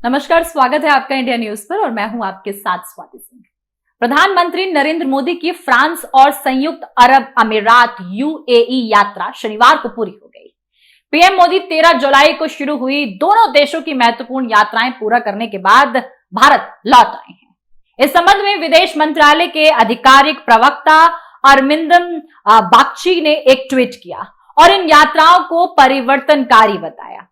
नमस्कार, स्वागत है आपका इंडिया न्यूज पर और मैं हूं आपके साथ स्वाति सिंह। प्रधानमंत्री नरेंद्र मोदी की फ्रांस और संयुक्त अरब अमीरात यूएई यात्रा शनिवार को पूरी हो गई। पीएम मोदी 13 जुलाई को शुरू हुई दोनों देशों की महत्वपूर्ण यात्राएं पूरा करने के बाद भारत लौट आए हैं। इस संबंध में विदेश मंत्रालय के आधिकारिक प्रवक्ता अरविंदम बागची ने एक ट्वीट किया और इन यात्राओं को परिवर्तनकारी बताया।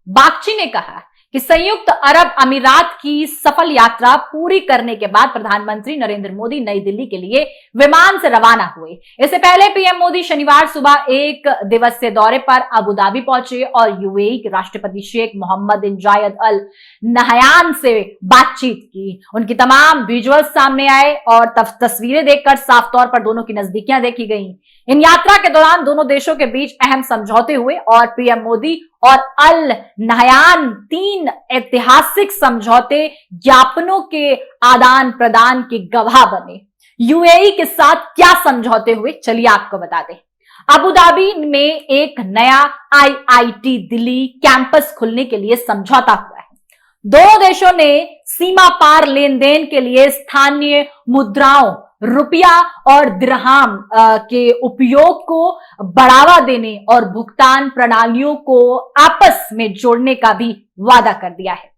बागची ने कहा कि संयुक्त अरब अमीरात की सफल यात्रा पूरी करने के बाद प्रधानमंत्री नरेंद्र मोदी नई दिल्ली के लिए विमान से रवाना हुए। इससे पहले पीएम मोदी शनिवार सुबह एक दिवसीय दौरे पर अबू धाबी पहुंचे और यूएई के राष्ट्रपति शेख मोहम्मद बिन जायद अल नहयान से बातचीत की। उनकी तमाम विजुअल्स सामने आए और तस्वीरें देखकर साफ तौर पर दोनों की नजदीकियां देखी गई। इन यात्रा के दौरान दोनों देशों के बीच अहम समझौते हुए और पीएम मोदी और अल नहयान 3 ऐतिहासिक समझौते ज्ञापनों के आदान प्रदान के गवाह बने। यूएई के साथ क्या समझौते हुए, चलिए आपको बता दें। अबू धाबी में एक नया आईआईटी दिल्ली कैंपस खुलने के लिए समझौता हुआ है। दोनों देशों ने सीमा पार लेन देन के लिए स्थानीय मुद्राओं रुपया और दिरहाम के उपयोग को बढ़ावा देने और भुगतान प्रणालियों को आपस में जोड़ने का भी वादा कर दिया है।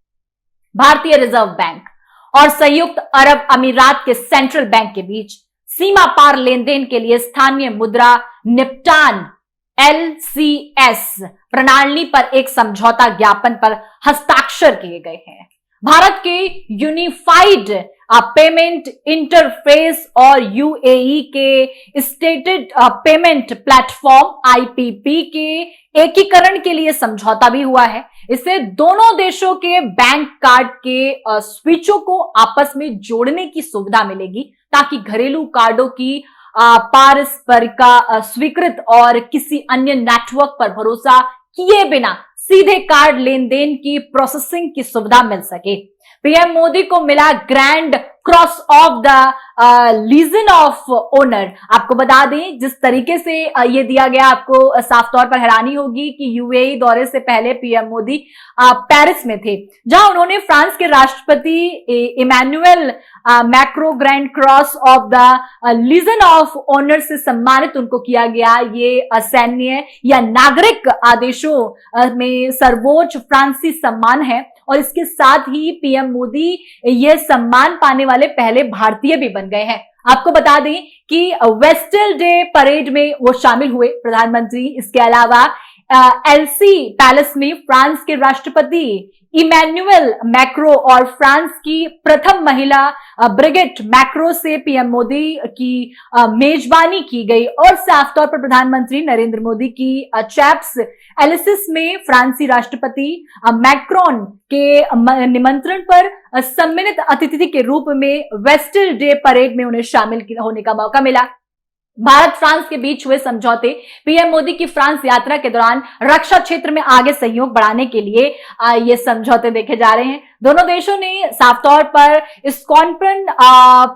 भारतीय रिजर्व बैंक और संयुक्त अरब अमीरात के सेंट्रल बैंक के बीच सीमा पार लेन देन के लिए स्थानीय मुद्रा निपटान एलसीएस प्रणाली पर एक समझौता ज्ञापन पर हस्ताक्षर किए गए हैं। भारत के यूनिफाइड पेमेंट इंटरफेस और यूएई के स्टेटेड पेमेंट प्लेटफॉर्म आईपीपी के एकीकरण के लिए समझौता भी हुआ है। इससे दोनों देशों के बैंक कार्ड के स्विचों को आपस में जोड़ने की सुविधा मिलेगी ताकि घरेलू कार्डों की पारस्परिकता स्वीकृत और किसी अन्य नेटवर्क पर भरोसा किए बिना सीधे कार्ड लेन देन की प्रोसेसिंग की सुविधा मिल सके। पीएम मोदी को मिला Grand Cross of the Legion of Honour. आपको बता दें, जिस तरीके से ये दिया गया, आपको साफ तौर पर हैरानी होगी कि यूएई दौरे से पहले पीएम मोदी पेरिस में थे, जहां उन्होंने फ्रांस के राष्ट्रपति Emmanuel Macron Grand Cross of the Legion of Honour से सम्मानित उनको किया गया। ये सैन्य या नागरिक आदेशों में सर्वोच्च फ्रांसीसी सम्मान है और इसके साथ ही पीएम मोदी ये सम्मान पाने वाले पहले भारतीय भी बन गए हैं। आपको बता दें कि वेस्टल डे परेड में वो शामिल हुए प्रधानमंत्री। इसके अलावा एलसी पैलेस में फ्रांस के राष्ट्रपति इमैनुअल मैक्रो और फ्रांस की प्रथम महिला ब्रिगिट मैक्रो से पीएम मोदी की मेजबानी की गई और साफ तौर पर प्रधानमंत्री नरेंद्र मोदी की चैप्स एलिसिस में फ्रांसीसी राष्ट्रपति मैक्रोन के निमंत्रण पर सम्मानित अतिथि के रूप में वेस्टल डे परेड में उन्हें शामिल होने का मौका मिला। भारत फ्रांस के बीच हुए समझौते पीएम मोदी की फ्रांस यात्रा के दौरान रक्षा क्षेत्र में आगे सहयोग बढ़ाने के लिए ये समझौते देखे जा रहे हैं। दोनों देशों ने साफ तौर पर स्क्वाड्रन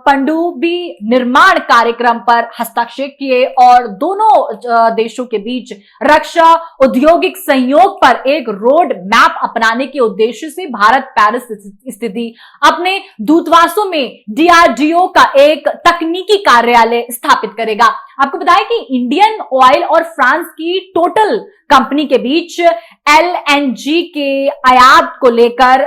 पनडुब्बी निर्माण कार्यक्रम पर हस्ताक्षर किए और दोनों देशों के बीच रक्षा औद्योगिक सहयोग पर एक रोड मैप अपनाने के उद्देश्य से भारत पेरिस स्थिति अपने दूतावासों में डीआरडीओ का एक तकनीकी कार्यालय स्थापित करेगा। आपको बताएं कि इंडियन ऑयल और फ्रांस की टोटल कंपनी के बीच एलएनजी के आयात को लेकर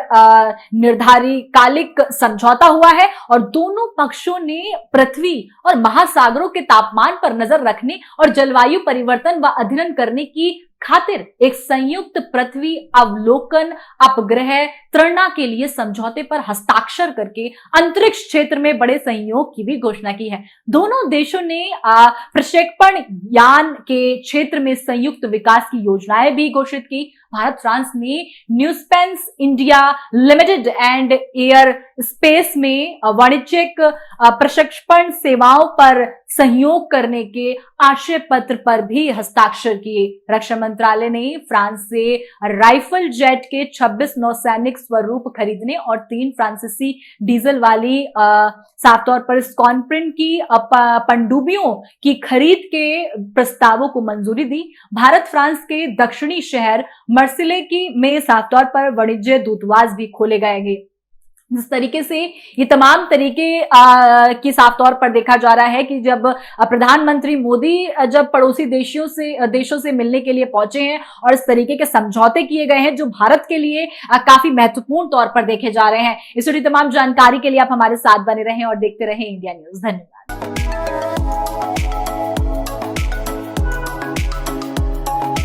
निर्धारित कालिक समझौता हुआ है और दोनों पक्षों ने पृथ्वी और महासागरों के तापमान पर नजर रखने और जलवायु परिवर्तन व अध्ययन करने की खातिर एक संयुक्त पृथ्वी अवलोकन उपग्रह प्रेरणा के लिए समझौते पर हस्ताक्षर करके अंतरिक्ष क्षेत्र में बड़े सहयोग की भी घोषणा की है। दोनों देशों ने प्रक्षेपण यान के क्षेत्र में संयुक्त विकास की योजनाएं भी घोषित की। भारत फ्रांस ने new space India limited and air space में वाणिज्यिक प्रक्षेपण सेवाओं पर सहयोग करने के आशय पत्र पर भी हस्ताक्षर किए। रक्षा मंत्रालय ने फ्रांस से राइफल जेट के 26 नौसैनिक स्वरूप खरीदने और 3 फ्रांसीसी डीजल वाली साफ तौर पर स्क्वाड्रन की पनडुब्बियों की खरीद के प्रस्तावों को मंजूरी दी। भारत फ्रांस के दक्षिणी शहर मर्सिले की में साफ तौर पर वाणिज्य दूतावास भी खोले गए। जिस तरीके से ये तमाम तरीके की साफ तौर पर देखा जा रहा है कि जब प्रधानमंत्री मोदी जब पड़ोसी देशों से मिलने के लिए पहुंचे हैं और इस तरीके के समझौते किए गए हैं जो भारत के लिए काफी महत्वपूर्ण तौर पर देखे जा रहे हैं। इस तमाम जानकारी के लिए आप हमारे साथ बने रहें और देखते रहें इंडिया न्यूज। धन्यवाद।